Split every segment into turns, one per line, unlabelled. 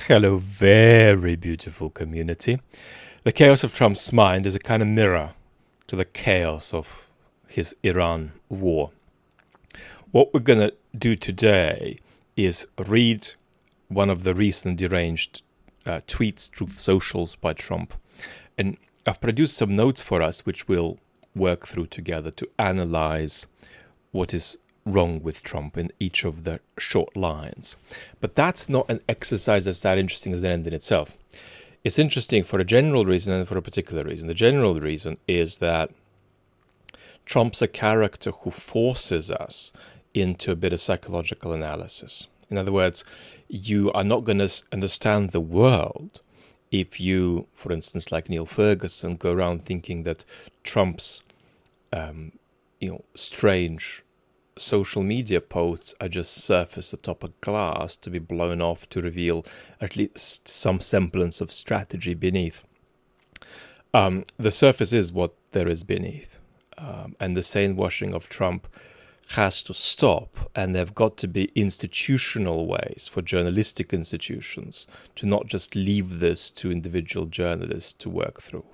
Hello, very beautiful community. The chaos of Trump's mind is a kind of mirror to the chaos of his Iran war. What we're going to do today is read one of the recent deranged tweets, truth socials by Trump. And I've produced some notes for us, which we'll work through together to analyze what is wrong with Trump in each of the short lines. But that's not an exercise that's that interesting as an end in itself. It's interesting for a general reason and for a particular reason. The general reason is that Trump's a character who forces us into a bit of psychological analysis. In other words, you are not going to understand the world if you, for instance, like Neil Ferguson, go around thinking that Trump's strange social media posts are just surface atop a glass to be blown off to reveal at least some semblance of strategy beneath. The surface is what there is beneath. And the sane washing of Trump has to stop, and there have got to be institutional ways for journalistic institutions to not just leave this to individual journalists to work through.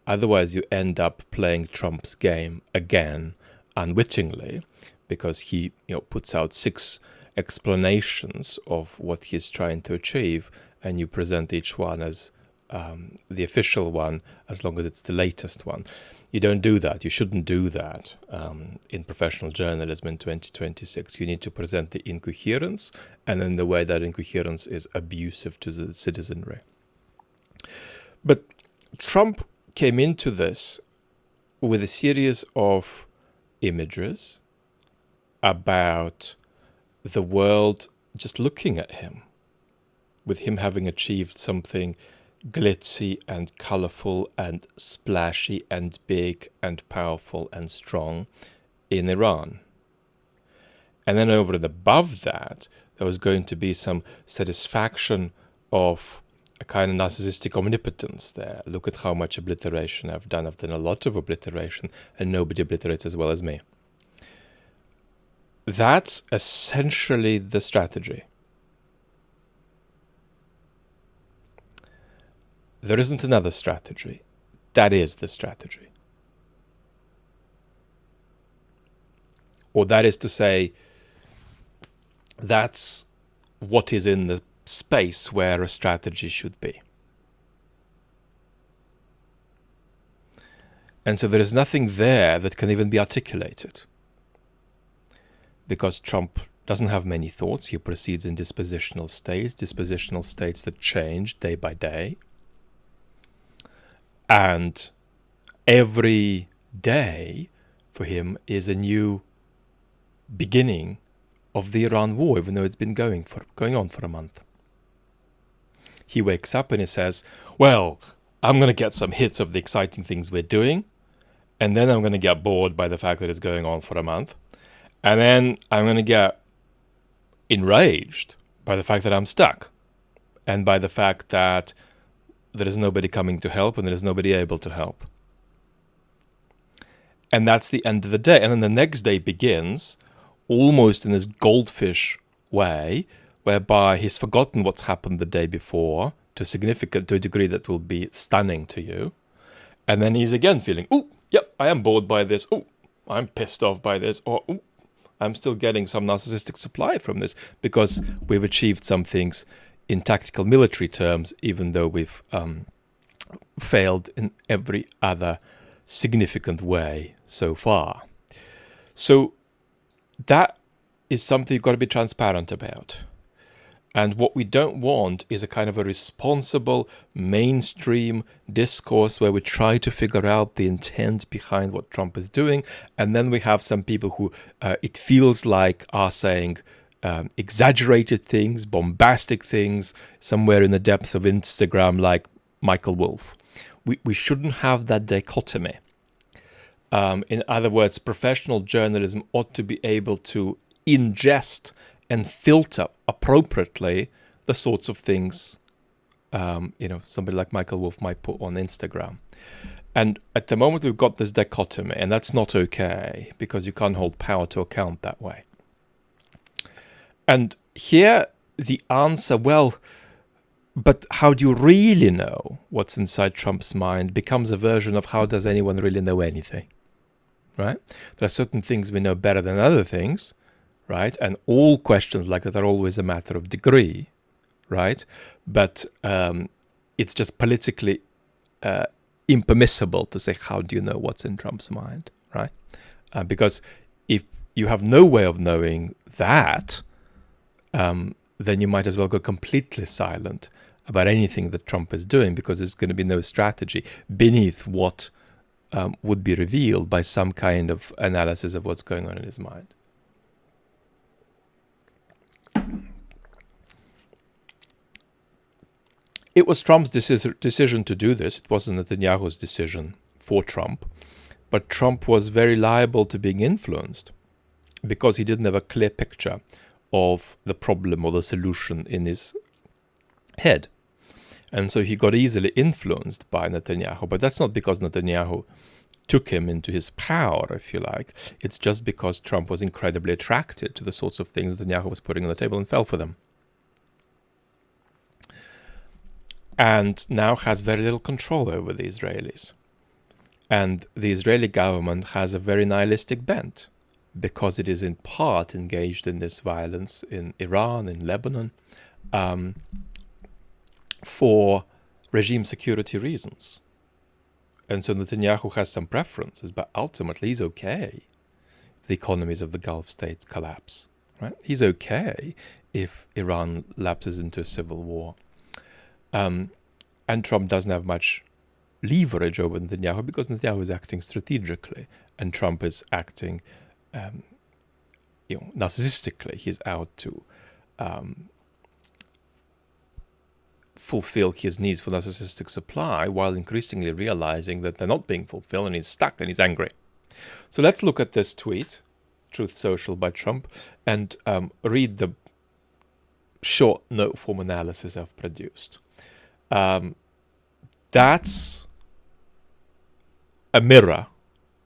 Otherwise, you end up playing Trump's game again unwittingly, because he puts out 6 explanations of what he's trying to achieve, and you present each one as the official one, as long as it's the latest one. You don't do that. You shouldn't do that in professional journalism in 2026. You need to present the incoherence, and in the way that incoherence is abusive to the citizenry. But Trump came into this with a series of images about the world just looking at him, with him having achieved something glitzy and colorful and splashy and big and powerful and strong in Iran. And then over and above that, there was going to be some satisfaction of a kind of narcissistic omnipotence there. Look at how much obliteration I've done. I've done a lot of obliteration, and nobody obliterates as well as me. That's essentially the strategy. There isn't another strategy. That is the strategy. Or that is to say, that's what is in the space where a strategy should be. And so there is nothing there that can even be articulated, because Trump doesn't have many thoughts. He proceeds in dispositional states that change day by day. And every day for him is a new beginning of the Iran war, even though it's been going on for a month. He wakes up and he says, well, I'm going to get some hits of the exciting things we're doing, and then I'm going to get bored by the fact that it's going on for a month. And then I'm going to get enraged by the fact that I'm stuck, and by the fact that there is nobody coming to help and there is nobody able to help. And that's the end of the day. And then the next day begins almost in this goldfish way, whereby he's forgotten what's happened the day before to a degree that will be stunning to you. And then he's again feeling, yep, I am bored by this. I'm pissed off by this. Or, I'm still getting some narcissistic supply from this, because we've achieved some things in tactical military terms, even though we've failed in every other significant way so far. So that is something you've got to be transparent about. And what we don't want is a kind of a responsible mainstream discourse where we try to figure out the intent behind what Trump is doing. And then we have some people who it feels like are saying exaggerated things, bombastic things, somewhere in the depths of Instagram, like Michael Wolff. We shouldn't have that dichotomy. In other words, professional journalism ought to be able to ingest and filter appropriately the sorts of things somebody like Michael Wolff might put on Instagram. And at the moment we've got this dichotomy, and that's not okay, because you can't hold power to account that way. And here the answer, well, But how do you really know what's inside Trump's mind becomes a version of how does anyone really know anything, right? There are certain things we know better than other things, right? And all questions like that are always a matter of degree, right? But it's just politically impermissible to say, how do you know what's in Trump's mind, right? Because if you have no way of knowing that, then you might as well go completely silent about anything that Trump is doing, because there's going to be no strategy beneath what would be revealed by some kind of analysis of what's going on in his mind. It was Trump's decision to do this. It wasn't Netanyahu's decision for Trump. But Trump was very liable to being influenced because he didn't have a clear picture of the problem or the solution in his head. And so he got easily influenced by Netanyahu. But that's not because Netanyahu took him into his power, if you like. It's just because Trump was incredibly attracted to the sorts of things Netanyahu was putting on the table and fell for them. And now has very little control over the Israelis. And the Israeli government has a very nihilistic bent because it is in part engaged in this violence in Iran, in Lebanon, for regime security reasons. And so Netanyahu has some preferences, but ultimately he's okay if the economies of the Gulf states collapse. Right? He's okay if Iran lapses into a civil war. And Trump doesn't have much leverage over Netanyahu because Netanyahu is acting strategically and Trump is acting narcissistically. He's out to fulfill his needs for narcissistic supply while increasingly realizing that they're not being fulfilled, and he's stuck and he's angry. So let's look at this tweet, Truth Social by Trump, and read the short note form analysis I've produced. That's a mirror,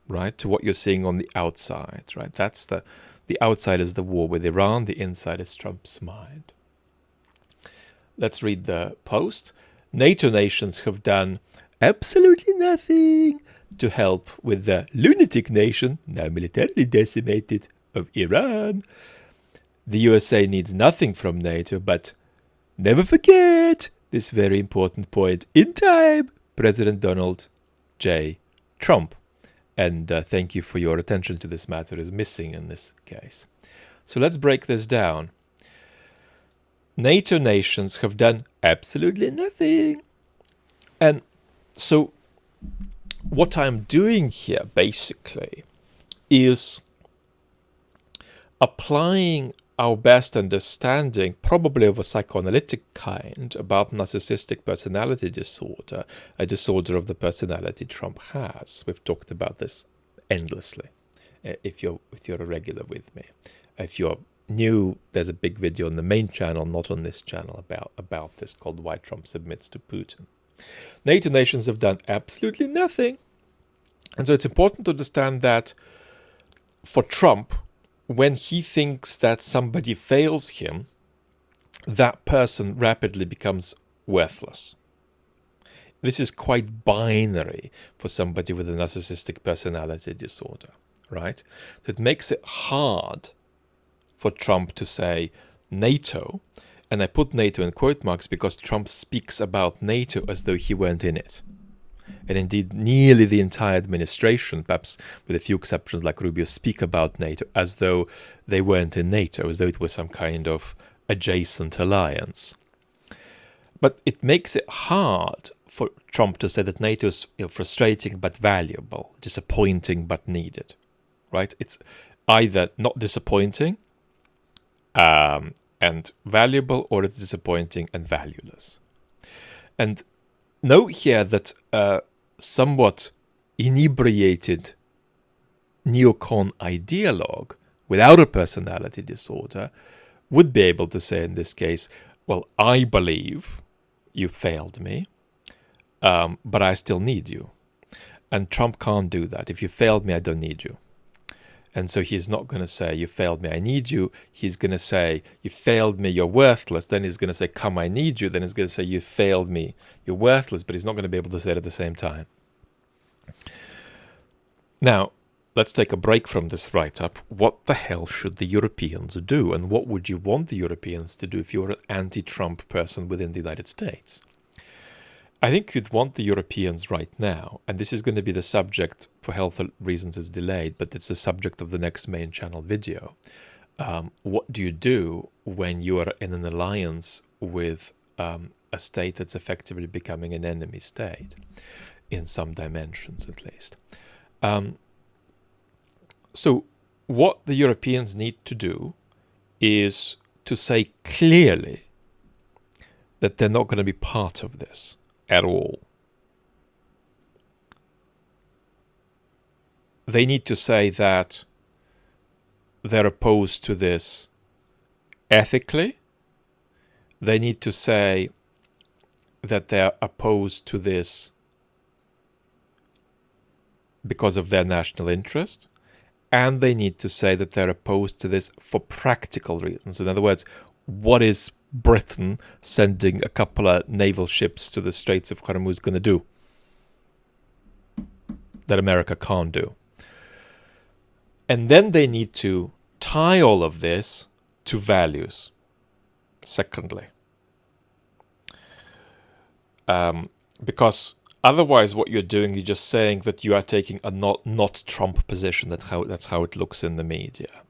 right, to what you're seeing on the outside, right? That's the outside is the war with Iran, the inside is Trump's mind. Let's read the post. NATO nations have done absolutely nothing to help with the lunatic nation, now militarily decimated, of Iran. The USA needs nothing from NATO, but never forget this very important point in time, President Donald J. Trump. And thank you for your attention to this matter is missing in this case. So let's break this down. NATO nations have done absolutely nothing. And so what I'm doing here basically is applying our best understanding, probably of a psychoanalytic kind, about narcissistic personality disorder, a disorder of the personality Trump has. We've talked about this endlessly, if you're a regular with me. If you're new, there's a big video on the main channel, not on this channel, about this, called Why Trump Submits to Putin. NATO nations have done absolutely nothing. And so it's important to understand that for Trump, when he thinks that somebody fails him, that person rapidly becomes worthless. This is quite binary for somebody with a narcissistic personality disorder, right? So it makes it hard for Trump to say NATO, and I put NATO in quote marks because Trump speaks about NATO as though he weren't in it. And indeed, nearly the entire administration, perhaps with a few exceptions like Rubio, speak about NATO as though they weren't in NATO, as though it was some kind of adjacent alliance. But it makes it hard for Trump to say that NATO is frustrating but valuable, disappointing but needed, right? It's either not disappointing and valuable, or it's disappointing and valueless. And note here that somewhat inebriated neocon ideologue without a personality disorder would be able to say in this case, well, I believe you failed me, but I still need you. And Trump can't do that. If you failed me, I don't need you. And so he's not going to say, you failed me, I need you. He's going to say, you failed me, you're worthless. Then he's going to say, come, I need you. Then he's going to say, you failed me, you're worthless. But he's not going to be able to say it at the same time. Now, let's take a break from this write-up. What the hell should the Europeans do? And what would you want the Europeans to do if you were an anti-Trump person within the United States? I think you'd want the Europeans right now, and this is going to be the subject, for health reasons it's delayed, but it's the subject of the next main channel video. What do you do when you are in an alliance with a state that's effectively becoming an enemy state, in some dimensions at least? So what the Europeans need to do is to say clearly that they're not going to be part of this at all. They need to say that they're opposed to this ethically. They need to say that they're opposed to this because of their national interest. And they need to say that they're opposed to this for practical reasons. In other words, what is Britain sending a couple of naval ships to the Straits of Hormuz going to do that America can't do? And then they need to tie all of this to values, secondly. Because otherwise what you're doing, you're just saying that you are taking a not Trump position. That's how it looks in the media.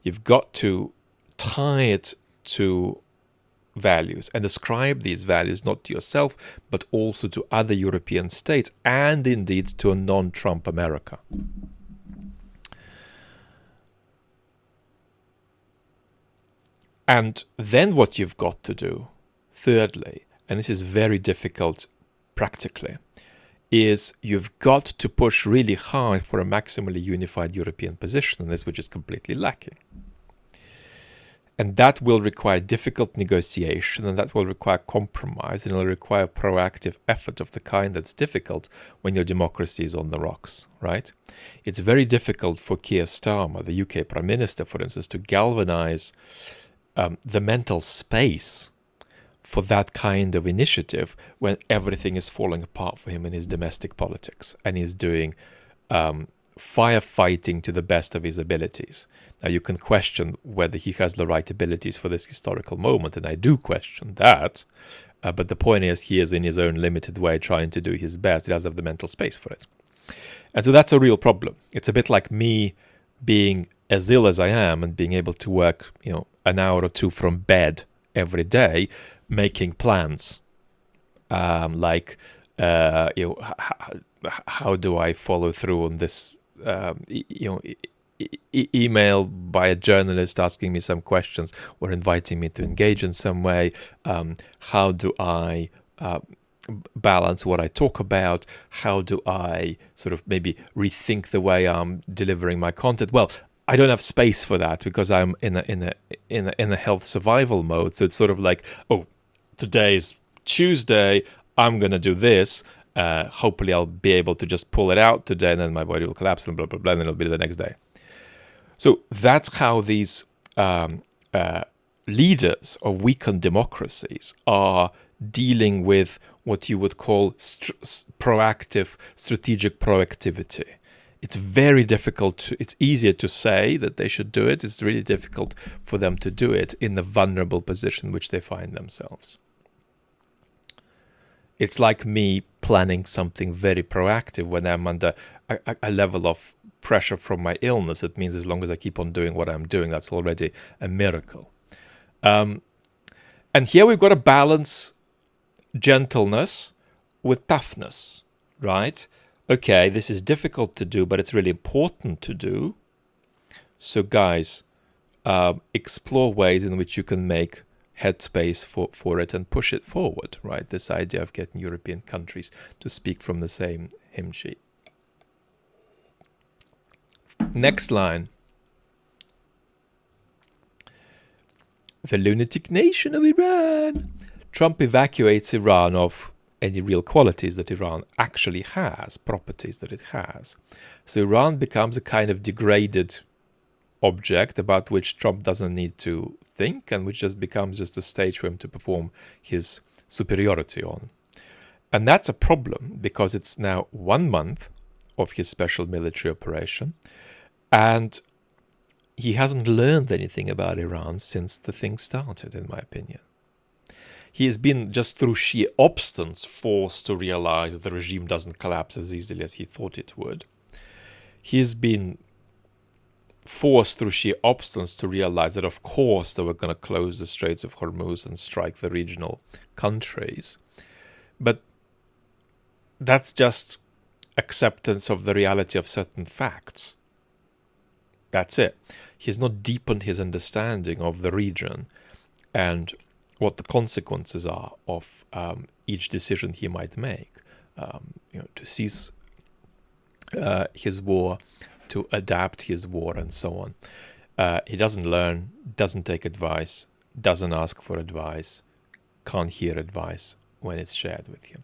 You've got to tie it to values and ascribe these values not to yourself, but also to other European states and indeed to a non-Trump America. And then what you've got to do, thirdly, and this is very difficult practically, is you've got to push really hard for a maximally unified European position on this, which is completely lacking. And that will require difficult negotiation, and that will require compromise, and it will require proactive effort of the kind that's difficult when your democracy is on the rocks, right? It's very difficult for Keir Starmer, the UK Prime Minister, for instance, to galvanize the mental space for that kind of initiative when everything is falling apart for him in his domestic politics, and he's doing firefighting to the best of his abilities. Now, you can question whether he has the right abilities for this historical moment, and I do question that. But the point is, he is in his own limited way trying to do his best. He doesn't have the mental space for it. And so that's a real problem. It's a bit like me being as ill as I am and being able to work, an hour or two from bed every day, making plans. How do I follow through on this email by a journalist asking me some questions or inviting me to engage in some way? How do I balance what I talk about? How do I sort of maybe rethink the way I'm delivering my content? Well, I don't have space for that because I'm in a health survival mode. So it's sort of like, oh, today's Tuesday, I'm gonna do this. Hopefully I'll be able to just pull it out today, and then my body will collapse and blah blah blah, and then it'll be the next day. So that's how these leaders of weakened democracies are dealing with what you would call proactive, strategic proactivity. It's very difficult. It's easier to say that they should do it. It's really difficult for them to do it in the vulnerable position which they find themselves. It's like me planning something very proactive when I'm under a level of pressure from my illness. It means as long as I keep on doing what I'm doing, that's already a miracle. And here we've got to balance gentleness with toughness, right? Okay, this is difficult to do, but it's really important to do. So guys, explore ways in which you can make headspace for it and push it forward, right? This idea of getting European countries to speak from the same hymn sheet. Next line. The lunatic nation of Iran. Trump evacuates Iran of any real qualities that Iran actually has, properties that it has. So Iran becomes a kind of degraded object about which Trump doesn't need to think, and which just becomes just a stage for him to perform his superiority on. And that's a problem, because it's now 1 month of his special military operation, and he hasn't learned anything about Iran since the thing started, in my opinion. He has been, just through sheer obstinance, forced to realize that the regime doesn't collapse as easily as he thought it would. He has been forced through sheer obstinance to realize that, of course, they were going to close the Straits of Hormuz and strike the regional countries. But that's just acceptance of the reality of certain facts. That's it. He has not deepened his understanding of the region and what the consequences are of each decision he might make. To cease his war, to adapt his war, and so on. He doesn't learn, doesn't take advice, doesn't ask for advice, can't hear advice when it's shared with him.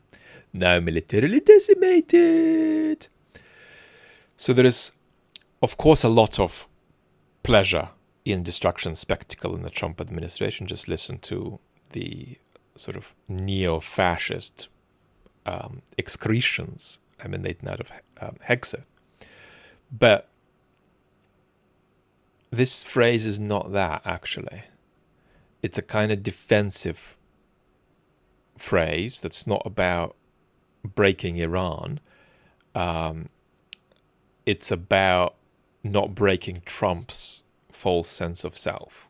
Now militarily decimated. So there is, of course, a lot of pleasure in destruction spectacle in the Trump administration. Just listen to the sort of neo-fascist excretions emanating out of Hegseth. But this phrase is not that, actually. It's a kind of defensive phrase that's not about breaking Iran. It's about not breaking Trump's false sense of self.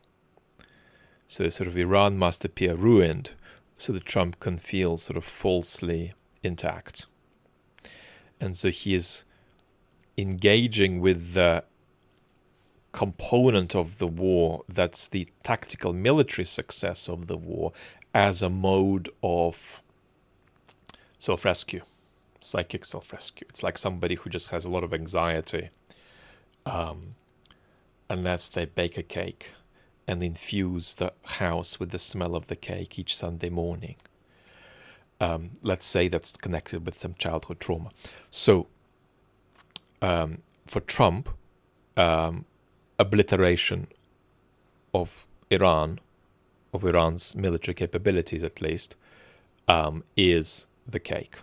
So sort of Iran must appear ruined so that Trump can feel sort of falsely intact. And so he is engaging with the component of the war that's the tactical military success of the war as a mode of self-rescue, psychic self-rescue. It's like somebody who just has a lot of anxiety unless they bake a cake and infuse the house with the smell of the cake each Sunday morning. Let's say that's connected with some childhood trauma. So for Trump, obliteration of Iran, of Iran's military capabilities at least, is the cake.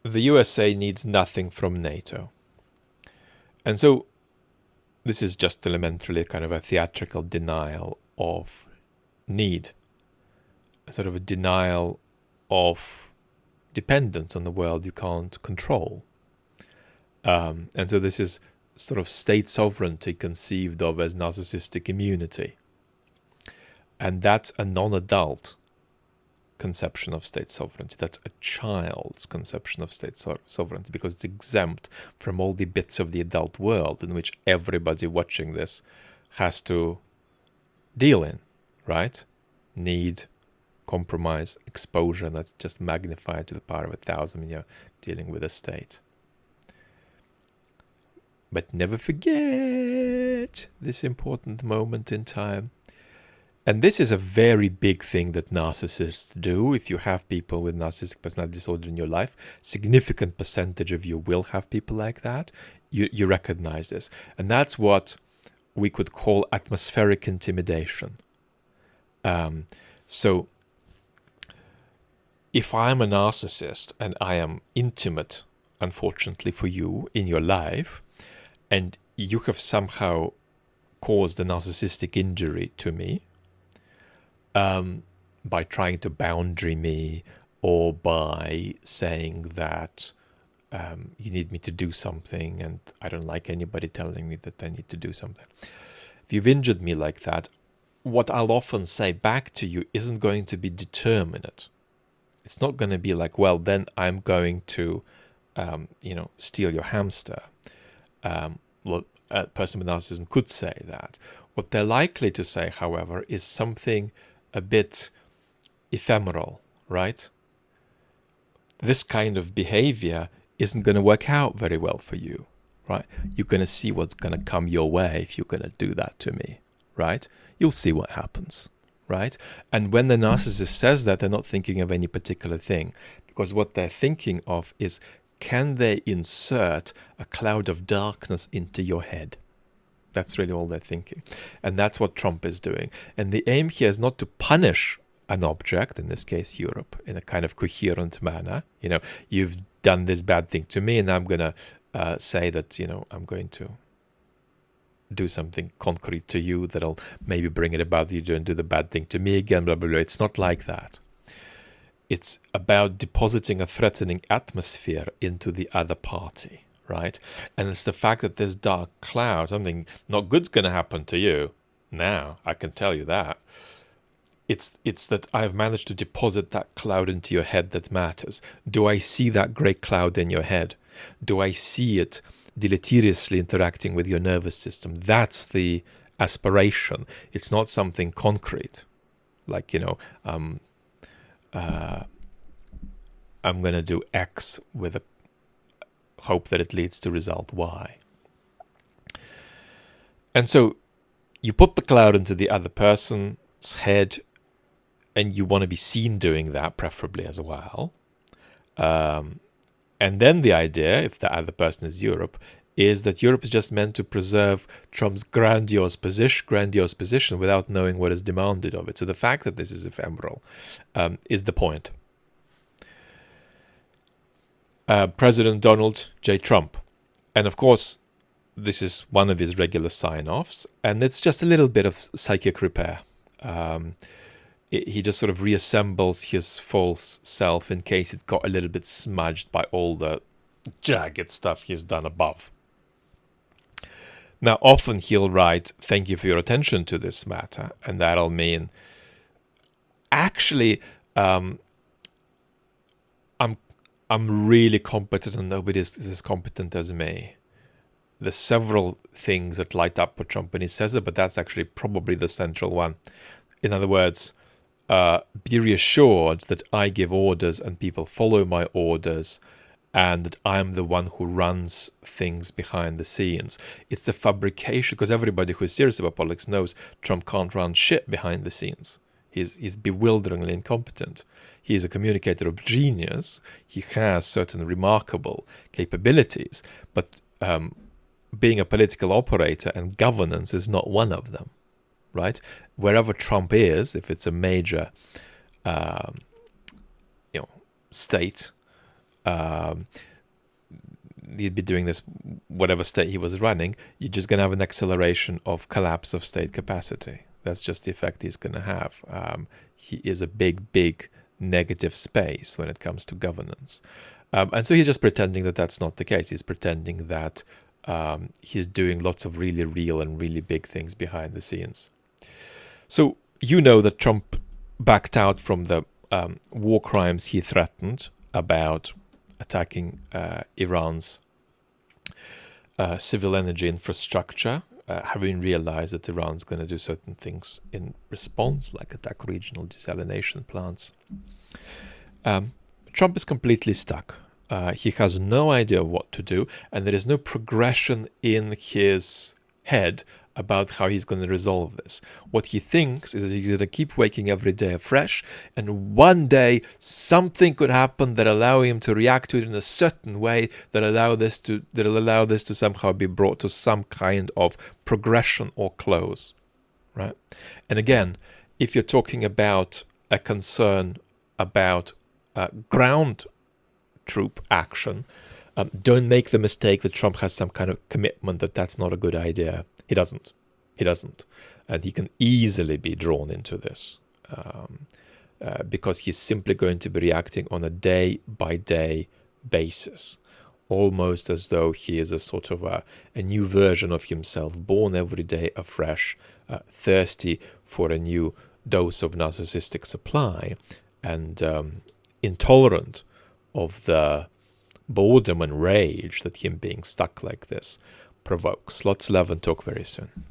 The USA needs nothing from NATO. And so this is just elementarily kind of a theatrical denial of need, a sort of a denial of dependence on the world you can't control. And so this is sort of state sovereignty conceived of as narcissistic immunity. And that's a non-adult conception of state sovereignty. That's a child's conception of state sovereignty, because it's exempt from all the bits of the adult world in which everybody watching this has to deal in, right? Need, compromise, exposure, and that's just magnified to the power of 1,000 when you're dealing with a state. But never forget this important moment in time. And this is a very big thing that narcissists do. If you have people with narcissistic personality disorder in your life, significant percentage of you will have people like that. You recognize this. And that's what we could call atmospheric intimidation. So if I'm a narcissist and I am intimate, unfortunately for you, in your life, and you have somehow caused a narcissistic injury to me, by trying to boundary me, or by saying that you need me to do something and I don't like anybody telling me that I need to do something. If you've injured me like that, what I'll often say back to you isn't going to be determinate. It's not going to be like, well, then I'm going to, steal your hamster. Well, a person with narcissism could say that. What they're likely to say, however, is something a bit ephemeral, right? This kind of behavior isn't going to work out very well for you, right? You're going to see what's going to come your way if you're going to do that to me, right? You'll see what happens, right? And when the narcissist says that, they're not thinking of any particular thing, because what they're thinking of is can they insert a cloud of darkness into your head? That's really all they're thinking. And that's what Trump is doing. And the aim here is not to punish an object, in this case Europe, in a kind of coherent manner. You know, you've done this bad thing to me, and I'm going to say that, you know, I'm going to do something concrete to you that'll maybe bring it about that you don't do the bad thing to me again, blah, blah, blah. It's not like that. It's about depositing a threatening atmosphere into the other party, right? And it's the fact that this dark cloud, something not good's going to happen to you. Now, I can tell you that. It's that I've managed to deposit that cloud into your head that matters. Do I see that grey cloud in your head? Do I see it deleteriously interacting with your nervous system? That's the aspiration. It's not something concrete. Like, you know, I'm going to do X with a hope that it leads to result Y. And so you put the cloud into the other person's head, and you want to be seen doing that, preferably as well. And then the idea, if the other person is Europe, is that Europe is just meant to preserve Trump's grandiose position without knowing what is demanded of it. So the fact that this is ephemeral is the point. President Donald J. Trump. And of course, this is one of his regular sign-offs, and it's just a little bit of psychic repair. He just sort of reassembles his false self in case it got a little bit smudged by all the jagged stuff he's done above. Now, often he'll write, "Thank you for your attention to this matter," and that'll mean, actually, I'm really competent and nobody is as competent as me. There's several things that light up what Trump when he says it, but that's actually probably the central one. In other words, be reassured that I give orders and people follow my orders, and that I'm the one who runs things behind the scenes. It's the fabrication, because everybody who is serious about politics knows Trump can't run shit behind the scenes. He's bewilderingly incompetent. He is a communicator of genius. He has certain remarkable capabilities, but being a political operator and governance is not one of them. Right? Wherever Trump is, if it's a major, state, he'd be doing this, whatever state he was running, you're just going to have an acceleration of collapse of state capacity. That's just the effect he's going to have. He is a big, big negative space when it comes to governance. And so he's just pretending that that's not the case. He's pretending that he's doing lots of really real and really big things behind the scenes. So you know that Trump backed out from the war crimes he threatened about attacking Iran's civil energy infrastructure, having realized that Iran's going to do certain things in response, like attack regional desalination plants. Trump is completely stuck. He has no idea what to do, and there is no progression in his head about how he's going to resolve this. What he thinks is that he's going to keep waking every day afresh, and one day something could happen that allow him to react to it in a certain way that'll allow this to somehow be brought to some kind of progression or close, right? And again, if you're talking about a concern about ground troop action, don't make the mistake that Trump has some kind of commitment that that's not a good idea. He doesn't. And he can easily be drawn into this because he's simply going to be reacting on a day-by-day basis, almost as though he is a sort of a new version of himself, born every day afresh, thirsty for a new dose of narcissistic supply, and intolerant of the boredom and rage that him being stuck like this provokes. Lots of love and talk very soon.